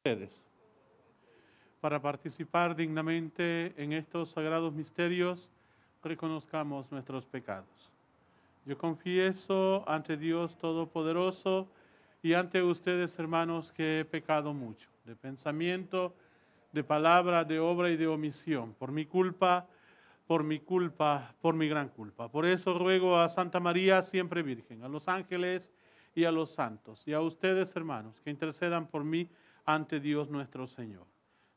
ustedes. Para participar dignamente en estos sagrados misterios, reconozcamos nuestros pecados. Yo confieso ante Dios Todopoderoso y ante ustedes, hermanos, que he pecado mucho, de pensamiento, de palabra, de obra y de omisión, por mi gran culpa. Por eso ruego a Santa María, siempre Virgen, a los ángeles y a los santos, y a ustedes, hermanos, que intercedan por mí ante Dios nuestro Señor.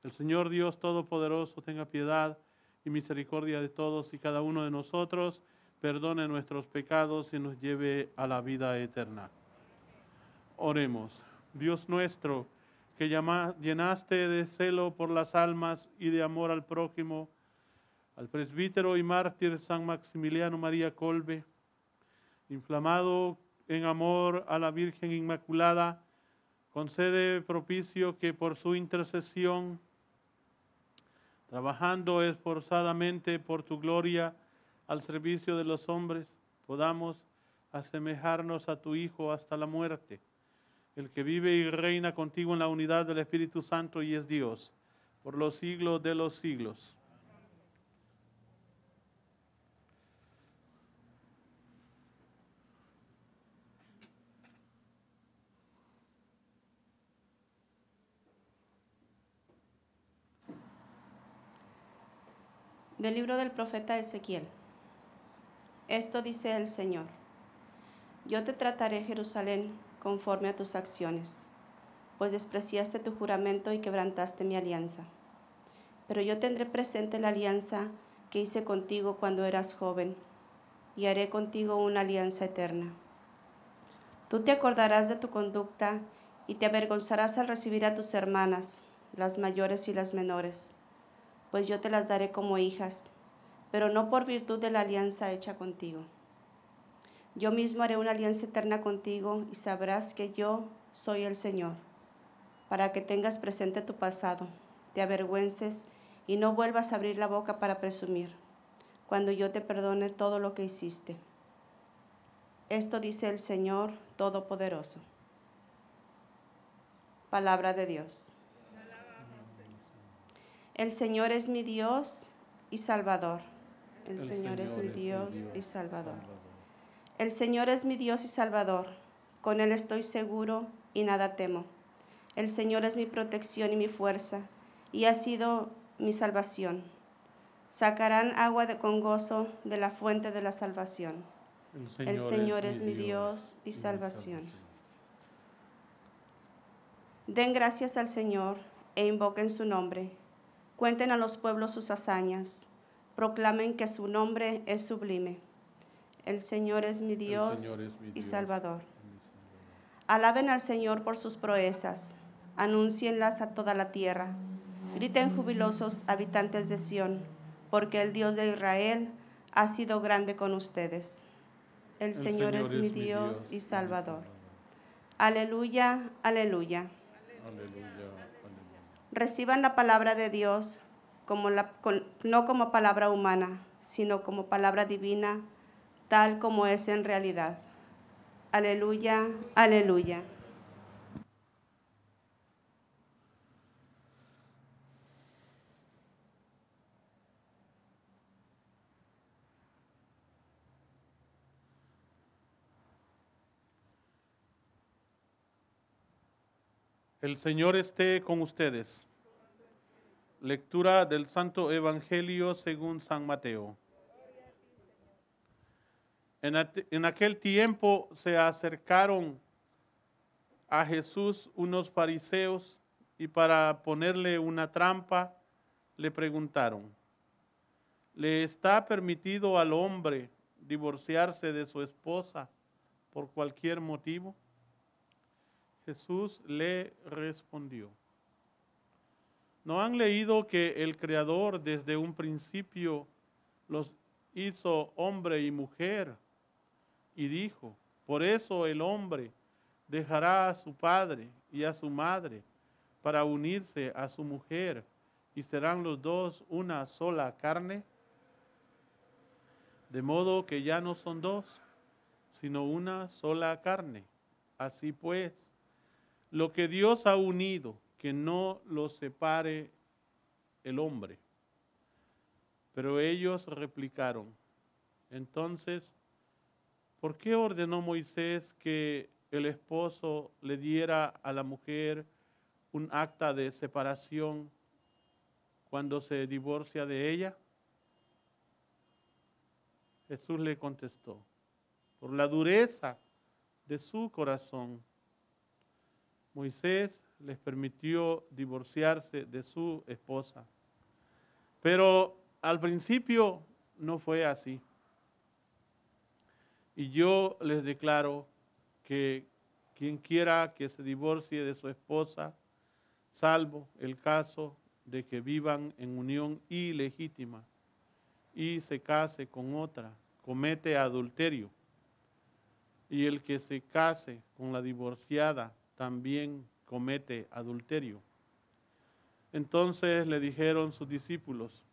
El Señor Dios Todopoderoso tenga piedad y misericordia de todos y cada uno de nosotros, perdone nuestros pecados y nos lleve a la vida eterna. Oremos. Dios nuestro, que llenaste de celo por las almas y de amor al prójimo, al presbítero y mártir San Maximiliano María Kolbe, inflamado en amor a la Virgen Inmaculada, concede propicio que por su intercesión, trabajando esforzadamente por tu gloria al servicio de los hombres, podamos asemejarnos a tu Hijo hasta la muerte, el que vive y reina contigo en la unidad del Espíritu Santo y es Dios, por los siglos de los siglos. Del libro del profeta Ezequiel. Esto dice el Señor: Yo te trataré, Jerusalén, conforme a tus acciones, pues despreciaste tu juramento y quebrantaste mi alianza. Pero yo tendré presente la alianza que hice contigo cuando eras joven, y haré contigo una alianza eterna. Tú te acordarás de tu conducta y te avergonzarás al recibir a tus hermanas, las mayores y las menores, pues yo te las daré como hijas, pero no por virtud de la alianza hecha contigo. Yo mismo haré una alianza eterna contigo y sabrás que yo soy el Señor, para que tengas presente tu pasado, te avergüences y no vuelvas a abrir la boca para presumir, cuando yo te perdone todo lo que hiciste. Esto dice el Señor Todopoderoso. Palabra de Dios. El Señor es mi Dios y Salvador. El Señor es mi Dios y Salvador. El Señor es mi Dios y Salvador. Con Él estoy seguro y nada temo. El Señor es mi protección y mi fuerza, y ha sido mi salvación. Sacarán agua con gozo de la fuente de la salvación. El Señor es mi Dios y salvación. Den gracias al Señor e invoquen su nombre. Cuenten a los pueblos sus hazañas. Proclamen que su nombre es sublime. El Señor es mi Dios y Salvador. Alaben al Señor por sus proezas. Anúncienlas a toda la tierra. Griten jubilosos habitantes de Sión, porque el Dios de Israel ha sido grande con ustedes. El Señor es mi Dios y Salvador. Aleluya, aleluya. Reciban la palabra de Dios no como palabra humana, sino como palabra divina, tal como es en realidad. Aleluya, aleluya. El Señor esté con ustedes. Lectura del Santo Evangelio según San Mateo. En aquel tiempo se acercaron a Jesús unos fariseos y para ponerle una trampa le preguntaron: ¿le está permitido al hombre divorciarse de su esposa por cualquier motivo? Jesús le respondió: ¿no han leído que el Creador desde un principio los hizo hombre y mujer? Y dijo: por eso el hombre dejará a su padre y a su madre para unirse a su mujer, y serán los dos una sola carne. De modo que ya no son dos, sino una sola carne. Así pues, lo que Dios ha unido, que no los separe el hombre. Pero ellos replicaron, entonces, ¿por qué ordenó Moisés que el esposo le diera a la mujer un acta de separación cuando se divorcia de ella? Jesús le contestó, por la dureza de su corazón, Moisés les permitió divorciarse de su esposa. Pero al principio no fue así. Y yo les declaro que quien quiera que se divorcie de su esposa, salvo el caso de que vivan en unión ilegítima y se case con otra, comete adulterio. Y el que se case con la divorciada también comete adulterio. Entonces le dijeron sus discípulos,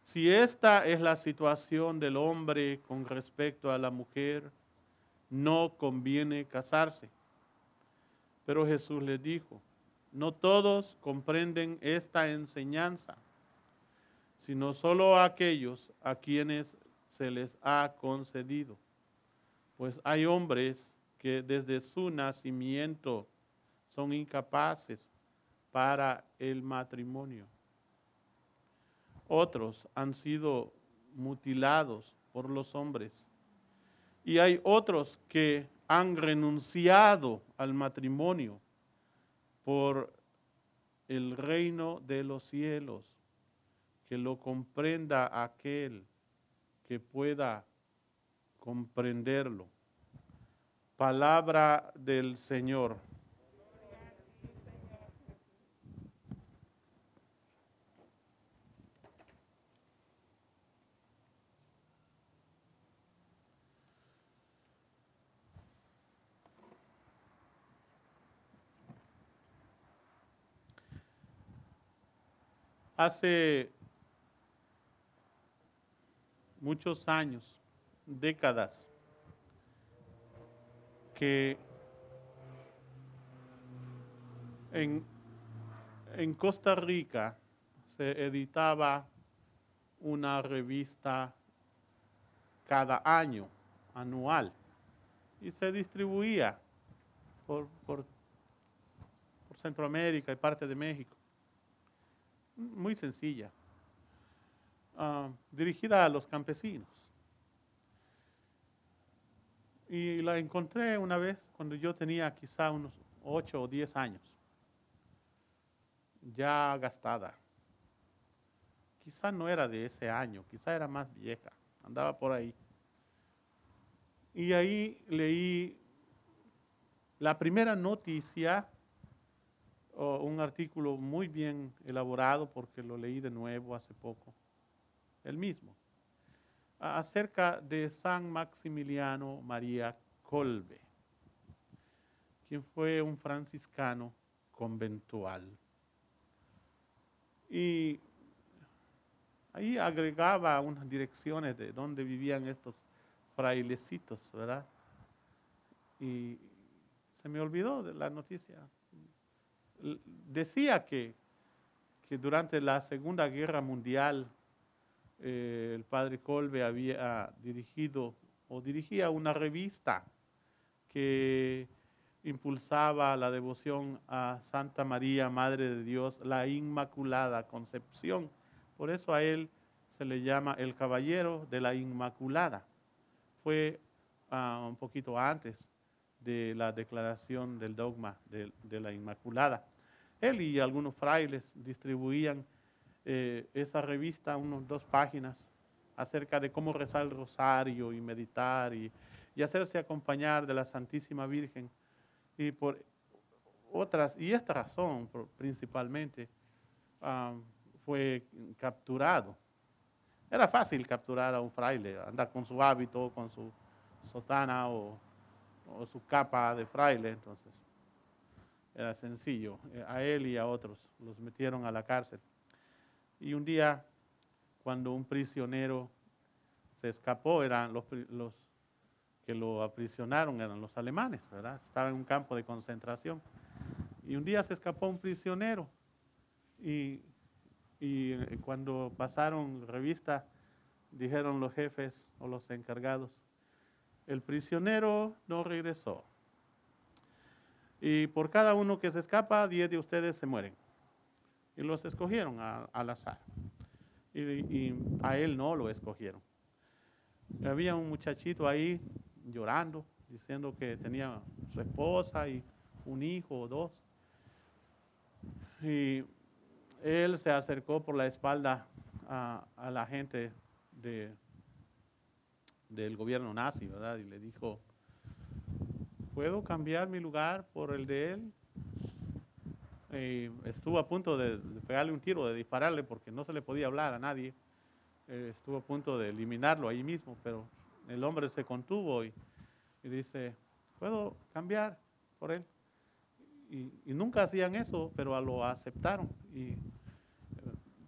si esta es la situación del hombre con respecto a la mujer, no conviene casarse. Pero Jesús les dijo, no todos comprenden esta enseñanza, sino solo aquellos a quienes se les ha concedido. Pues hay hombres que desde su nacimiento son incapaces para el matrimonio. Otros han sido mutilados por los hombres. Y hay otros que han renunciado al matrimonio por el reino de los cielos. Que lo comprenda aquel que pueda comprenderlo. Palabra del Señor. Hace muchos años, décadas, que en Costa Rica se editaba una revista cada año, anual, y se distribuía por Centroamérica y parte de México. Muy sencilla, dirigida a los campesinos. Y la encontré una vez cuando yo tenía quizá unos 8 o 10 años, ya gastada. Quizá no era de ese año, quizá era más vieja, andaba por ahí. Y ahí leí la primera noticia, un artículo muy bien elaborado porque lo leí de nuevo hace poco, el mismo, acerca de San Maximiliano María Kolbe, quien fue un franciscano conventual. Y ahí agregaba unas direcciones de dónde vivían estos frailecitos, ¿verdad? Y se me olvidó de la noticia. Decía que durante la Segunda Guerra Mundial el padre Kolbe había dirigido o dirigía una revista que impulsaba la devoción a Santa María, Madre de Dios, la Inmaculada Concepción. Por eso a él se le llama el Caballero de la Inmaculada. Fue un poquito antes de la declaración del dogma de la Inmaculada. Él y algunos frailes distribuían esa revista, unas 2 páginas, acerca de cómo rezar el rosario y meditar y hacerse acompañar de la Santísima Virgen. Y por otras, y esta razón principalmente, fue capturado. Era fácil capturar a un fraile, andar con su hábito, con su sotana o su capa de fraile, entonces era sencillo. A él y a otros los metieron a la cárcel. Y un día, cuando un prisionero se escapó, eran los que lo aprisionaron, eran los alemanes, ¿verdad? Estaba en un campo de concentración. Y un día se escapó un prisionero y cuando pasaron revista, dijeron los jefes o los encargados, el prisionero no regresó. Y por cada uno que se escapa, 10 de ustedes se mueren. Y los escogieron al azar. Y a él no lo escogieron. Había un muchachito ahí llorando, diciendo que tenía su esposa y un hijo o dos. Y él se acercó por la espalda a la gente del gobierno nazi, ¿verdad? Y le dijo, ¿puedo cambiar mi lugar por el de él? Estuvo a punto de pegarle un tiro, de dispararle, porque no se le podía hablar a nadie. Estuvo a punto de eliminarlo ahí mismo, pero el hombre se contuvo y dice, ¿puedo cambiar por él? Y nunca hacían eso, pero lo aceptaron y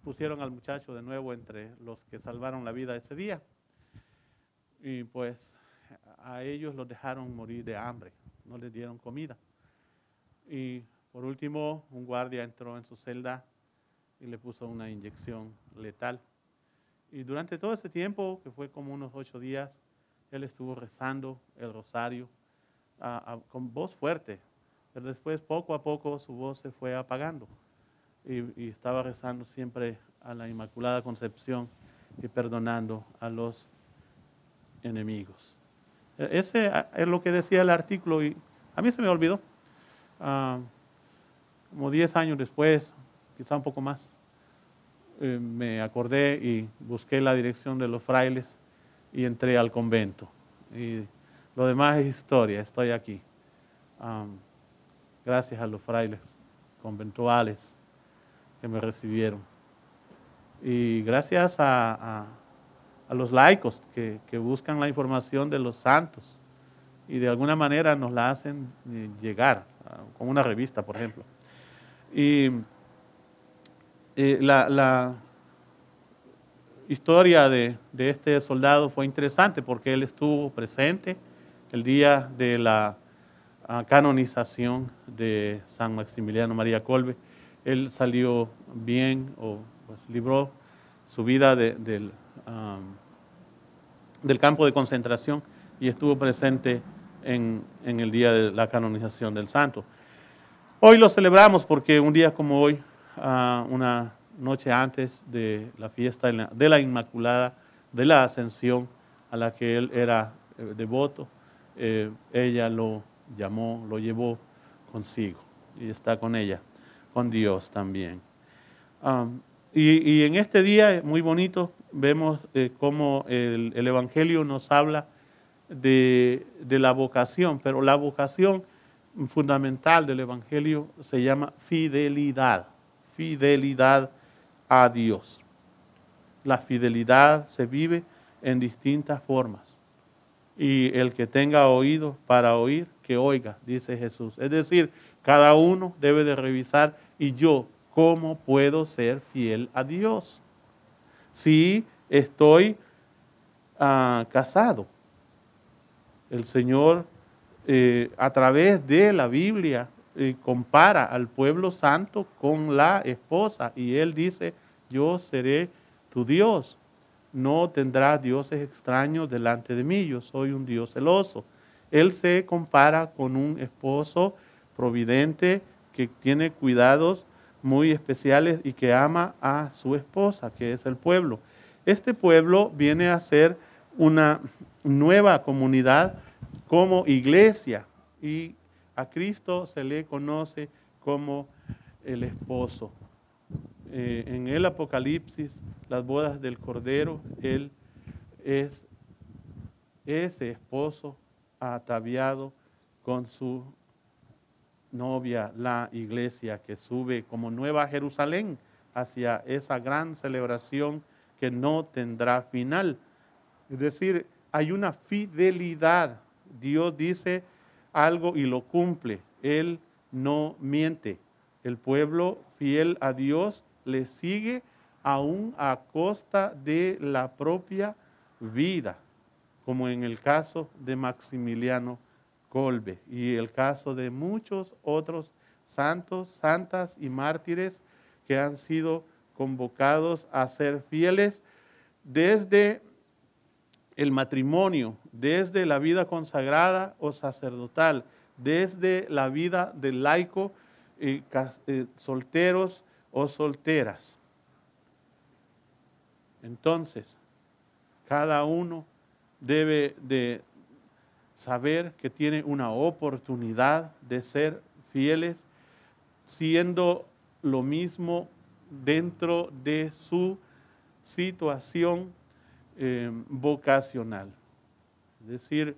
pusieron al muchacho de nuevo entre los que salvaron la vida ese día. Y pues a ellos los dejaron morir de hambre, no les dieron comida. Y por último, un guardia entró en su celda y le puso una inyección letal. Y durante todo ese tiempo, que fue como unos 8 días, él estuvo rezando el rosario con voz fuerte. Pero después, poco a poco, su voz se fue apagando. Y estaba rezando siempre a la Inmaculada Concepción y perdonando a los enemigos. Ese es lo que decía el artículo y a mí se me olvidó. Como 10 años después, quizá un poco más, me acordé y busqué la dirección de los frailes y entré al convento. Y lo demás es historia, estoy aquí. Gracias a los frailes conventuales que me recibieron. Y gracias a los laicos que buscan la información de los santos y de alguna manera nos la hacen llegar, con una revista, por ejemplo. Y la historia de este soldado fue interesante porque él estuvo presente el día de la canonización de San Maximiliano María Kolbe. Él salió bien, pues, libró su vida del campo de concentración y estuvo presente en el día de la canonización del santo. Hoy lo celebramos porque un día como hoy, una noche antes de la fiesta de la Inmaculada, de la Ascensión, a la que él era devoto, ella lo llamó, lo llevó consigo y está con ella, con Dios también. Y en este día, muy bonito, vemos cómo el Evangelio nos habla de la vocación, pero la vocación fundamental del Evangelio se llama fidelidad, fidelidad a Dios. La fidelidad se vive en distintas formas. Y el que tenga oído para oír, que oiga, dice Jesús. Es decir, cada uno debe de revisar, y yo, ¿cómo puedo ser fiel a Dios? Si estoy casado. El Señor, a través de la Biblia, compara al pueblo santo con la esposa, y Él dice, yo seré tu Dios. No tendrás dioses extraños delante de mí, yo soy un Dios celoso. Él se compara con un esposo providente que tiene cuidados muy especiales y que ama a su esposa, que es el pueblo. Este pueblo viene a ser una nueva comunidad como iglesia y a Cristo se le conoce como el esposo. En el Apocalipsis, las bodas del Cordero, Él es ese esposo ataviado con su novia, la iglesia, que sube como Nueva Jerusalén hacia esa gran celebración que no tendrá final. Es decir, hay una fidelidad. Dios dice algo y lo cumple. Él no miente. El pueblo fiel a Dios le sigue aún a costa de la propia vida, como en el caso de Maximiliano Kolbe y el caso de muchos otros santos, santas y mártires que han sido convocados a ser fieles desde el matrimonio, desde la vida consagrada o sacerdotal, desde la vida del laico, solteros o solteras. Entonces, cada uno debe de saber que tiene una oportunidad de ser fieles, siendo lo mismo dentro de su situación vocacional. Es decir,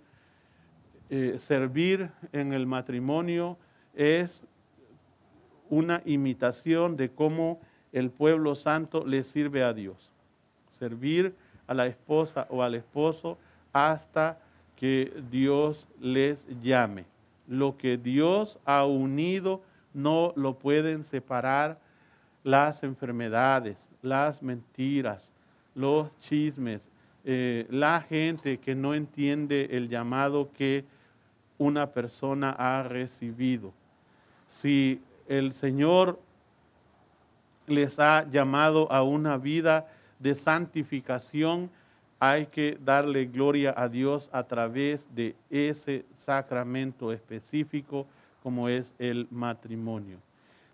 servir en el matrimonio es una imitación de cómo el pueblo santo le sirve a Dios. Servir a la esposa o al esposo hasta que Dios les llame. Lo que Dios ha unido no lo pueden separar las enfermedades, las mentiras, los chismes, la gente que no entiende el llamado que una persona ha recibido. Si el Señor les ha llamado a una vida de santificación, hay que darle gloria a Dios a través de ese sacramento específico como es el matrimonio.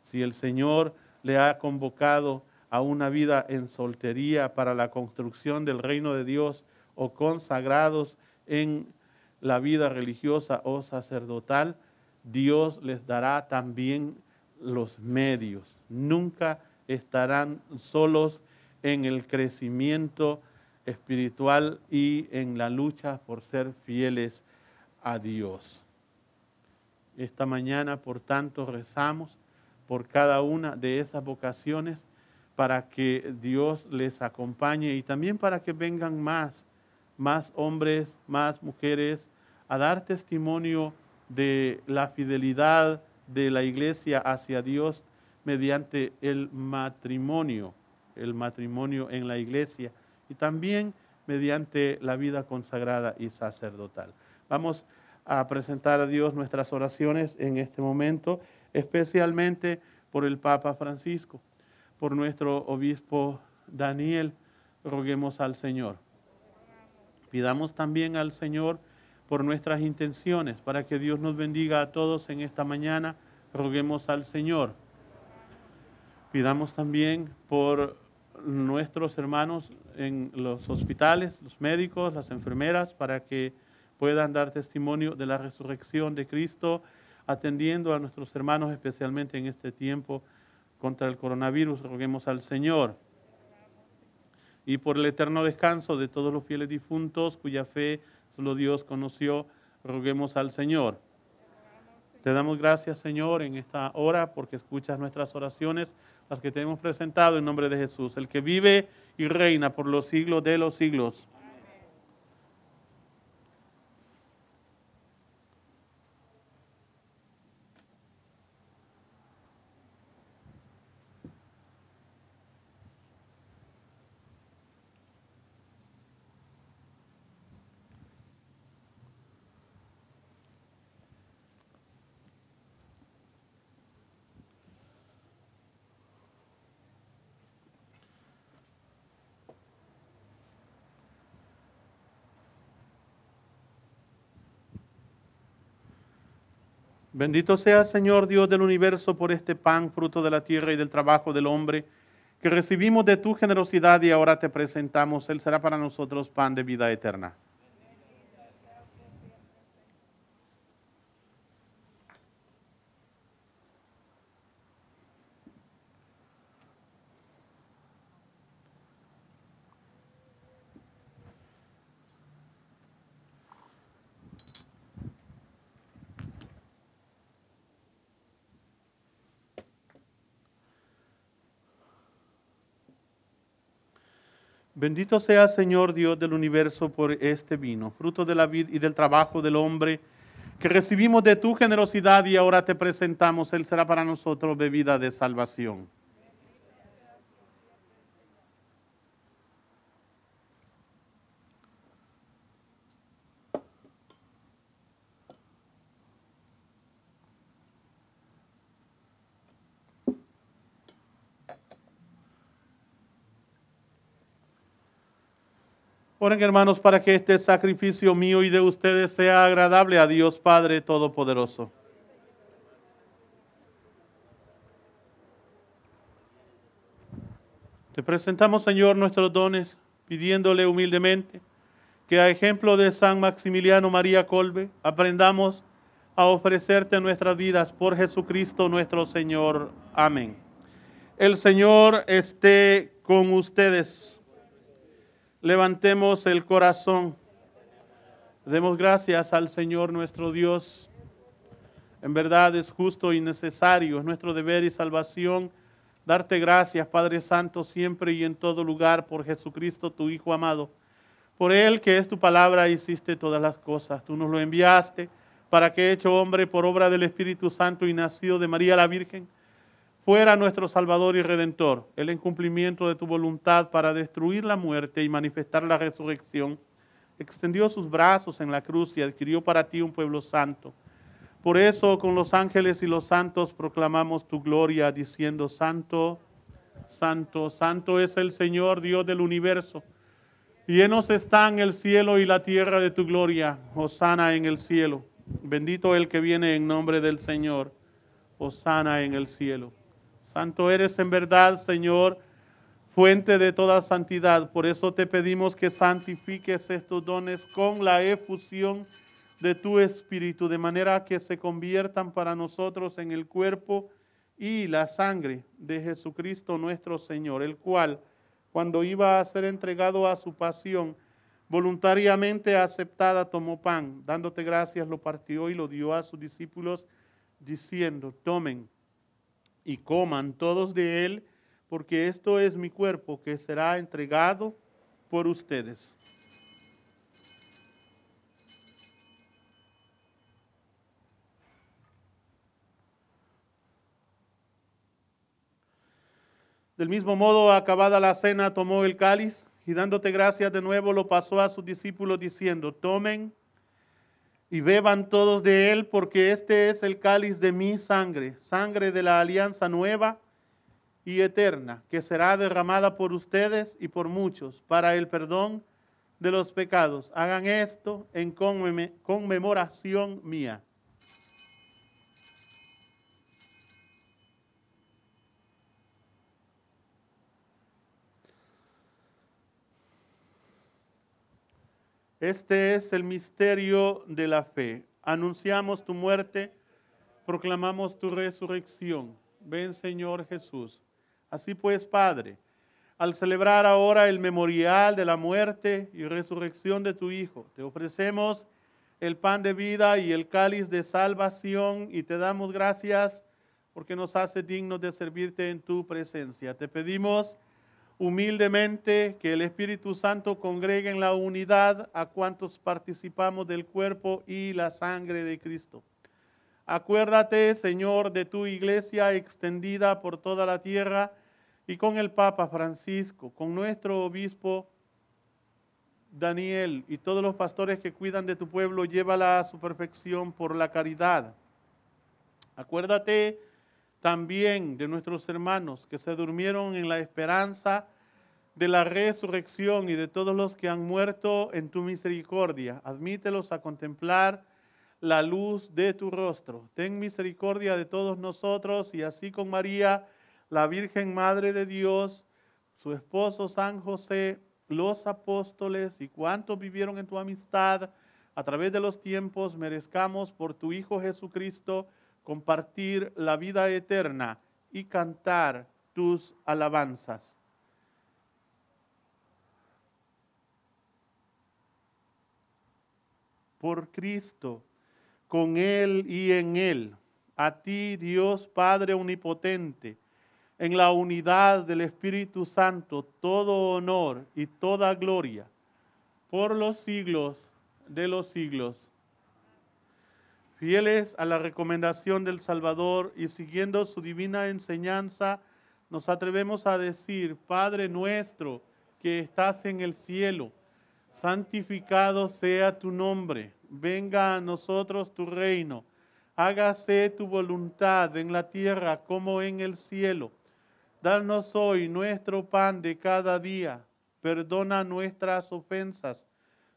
Si el Señor le ha convocado a una vida en soltería para la construcción del reino de Dios o consagrados en la vida religiosa o sacerdotal, Dios les dará también los medios. Nunca estarán solos en el crecimiento espiritual y en la lucha por ser fieles a Dios. Esta mañana, por tanto, rezamos por cada una de esas vocaciones para que Dios les acompañe y también para que vengan más hombres, más mujeres a dar testimonio de la fidelidad de la iglesia hacia Dios mediante el matrimonio en la iglesia y también mediante la vida consagrada y sacerdotal. Vamos a presentar a Dios nuestras oraciones en este momento, especialmente por el Papa Francisco, por nuestro obispo Daniel. Roguemos al Señor. Pidamos también al Señor por nuestras intenciones, para que Dios nos bendiga a todos en esta mañana. Roguemos al Señor. Pidamos también por nuestros hermanos en los hospitales, los médicos, las enfermeras, para que puedan dar testimonio de la resurrección de Cristo, atendiendo a nuestros hermanos, especialmente en este tiempo contra el coronavirus. Roguemos al Señor. Y por el eterno descanso de todos los fieles difuntos, cuya fe solo Dios conoció, roguemos al Señor. Te damos gracias, Señor, en esta hora, porque escuchas nuestras oraciones, las que te hemos presentado en nombre de Jesús, el que vive y reina por los siglos de los siglos. Bendito sea, Señor Dios del universo, por este pan, fruto de la tierra y del trabajo del hombre, que recibimos de tu generosidad y ahora te presentamos. Él será para nosotros pan de vida eterna. Bendito sea, Señor Dios del universo, por este vino, fruto de la vid y del trabajo del hombre, que recibimos de tu generosidad y ahora te presentamos. Él será para nosotros bebida de salvación. Oren, hermanos, para que este sacrificio mío y de ustedes sea agradable a Dios Padre Todopoderoso. Te presentamos, Señor, nuestros dones, pidiéndole humildemente que a ejemplo de San Maximiliano María Kolbe, aprendamos a ofrecerte nuestras vidas por Jesucristo nuestro Señor. Amén. El Señor esté con ustedes. Levantemos el corazón. Demos gracias al Señor nuestro Dios. En verdad es justo y necesario, es nuestro deber y salvación darte gracias, Padre Santo, siempre y en todo lugar, por Jesucristo, tu Hijo amado. Por Él, que es tu palabra, hiciste todas las cosas. Tú nos lo enviaste para que, hecho hombre por obra del Espíritu Santo y nacido de María la Virgen, fuera nuestro Salvador y Redentor. Él, en cumplimiento de tu voluntad para destruir la muerte y manifestar la resurrección, extendió sus brazos en la cruz y adquirió para ti un pueblo santo. Por eso, con los ángeles y los santos proclamamos tu gloria, diciendo: Santo, Santo, Santo es el Señor, Dios del universo. Llenos están el cielo y la tierra de tu gloria. Hosana en el cielo. Bendito el que viene en nombre del Señor. Hosana en el cielo. Santo eres en verdad, Señor, fuente de toda santidad. Por eso te pedimos que santifiques estos dones con la efusión de tu Espíritu, de manera que se conviertan para nosotros en el cuerpo y la sangre de Jesucristo nuestro Señor, el cual, cuando iba a ser entregado a su pasión, voluntariamente aceptada, tomó pan, dándote gracias, lo partió y lo dio a sus discípulos, diciendo: tomen y coman todos de él, porque esto es mi cuerpo que será entregado por ustedes. Del mismo modo, acabada la cena, tomó el cáliz y dándote gracias de nuevo, lo pasó a sus discípulos diciendo: tomen y beban todos de él, porque este es el cáliz de mi sangre, sangre de la alianza nueva y eterna, que será derramada por ustedes y por muchos para el perdón de los pecados. Hagan esto en conmemoración mía. Este es el misterio de la fe. Anunciamos tu muerte, proclamamos tu resurrección. Ven, Señor Jesús. Así pues, Padre, al celebrar ahora el memorial de la muerte y resurrección de tu Hijo, te ofrecemos el pan de vida y el cáliz de salvación y te damos gracias porque nos hace dignos de servirte en tu presencia. Te pedimos humildemente que el Espíritu Santo congregue en la unidad a cuantos participamos del cuerpo y la sangre de Cristo. Acuérdate, Señor, de tu iglesia extendida por toda la tierra y con el Papa Francisco, con nuestro obispo Daniel y todos los pastores que cuidan de tu pueblo, llévala a su perfección por la caridad. Acuérdate también de nuestros hermanos que se durmieron en la esperanza de la resurrección y de todos los que han muerto en tu misericordia. Admítelos a contemplar la luz de tu rostro. Ten misericordia de todos nosotros y así con María, la Virgen Madre de Dios, su esposo San José, los apóstoles y cuantos vivieron en tu amistad a través de los tiempos, merezcamos por tu Hijo Jesucristo compartir la vida eterna y cantar tus alabanzas. Por Cristo, con Él y en Él, a ti, Dios Padre Omnipotente, en la unidad del Espíritu Santo, todo honor y toda gloria, por los siglos de los siglos. Fieles a la recomendación del Salvador y siguiendo su divina enseñanza, nos atrevemos a decir: Padre nuestro que estás en el cielo, santificado sea tu nombre, venga a nosotros tu reino, hágase tu voluntad en la tierra como en el cielo. Danos hoy nuestro pan de cada día, perdona nuestras ofensas,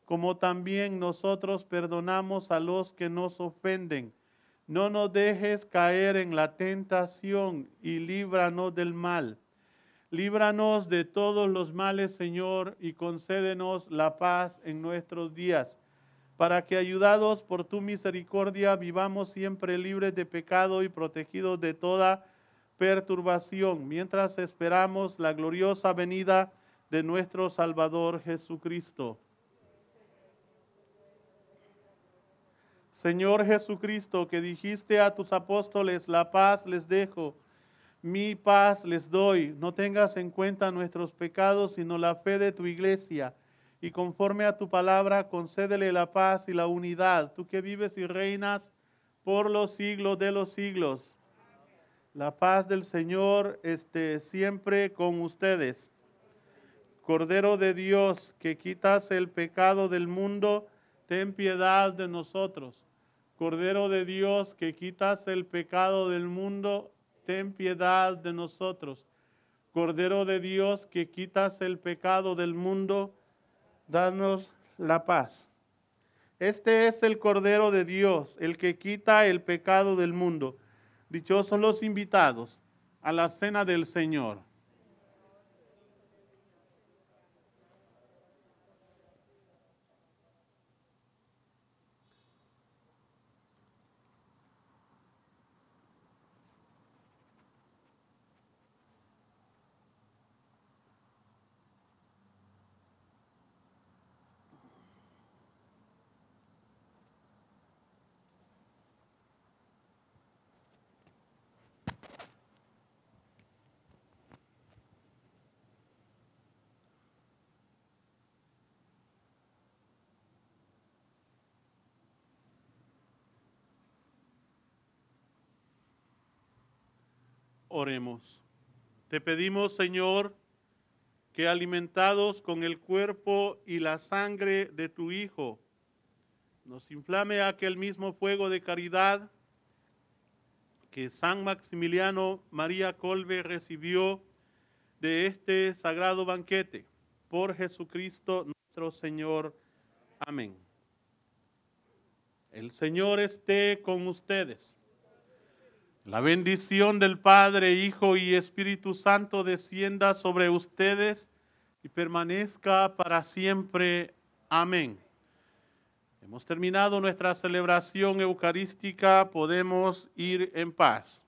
como también nosotros perdonamos a los que nos ofenden. No nos dejes caer en la tentación y líbranos del mal. Líbranos de todos los males, Señor, y concédenos la paz en nuestros días, para que, ayudados por tu misericordia, vivamos siempre libres de pecado y protegidos de toda perturbación, mientras esperamos la gloriosa venida de nuestro Salvador Jesucristo. Señor Jesucristo, que dijiste a tus apóstoles, la paz les dejo, mi paz les doy. No tengas en cuenta nuestros pecados, sino la fe de tu iglesia. Y conforme a tu palabra, concédele la paz y la unidad, tú que vives y reinas por los siglos de los siglos. La paz del Señor esté siempre con ustedes. Cordero de Dios, que quitas el pecado del mundo, ten piedad de nosotros. Cordero de Dios, que quitas el pecado del mundo, ten piedad de nosotros. Cordero de Dios, que quitas el pecado del mundo, danos la paz. Este es el Cordero de Dios, el que quita el pecado del mundo. Dichosos los invitados a la cena del Señor. Oremos. Te pedimos, Señor, que alimentados con el cuerpo y la sangre de tu Hijo, nos inflame aquel mismo fuego de caridad que San Maximiliano María Kolbe recibió de este sagrado banquete. Por Jesucristo nuestro Señor. Amén. El Señor esté con ustedes. La bendición del Padre, Hijo y Espíritu Santo descienda sobre ustedes y permanezca para siempre. Amén. Hemos terminado nuestra celebración eucarística. Podemos ir en paz.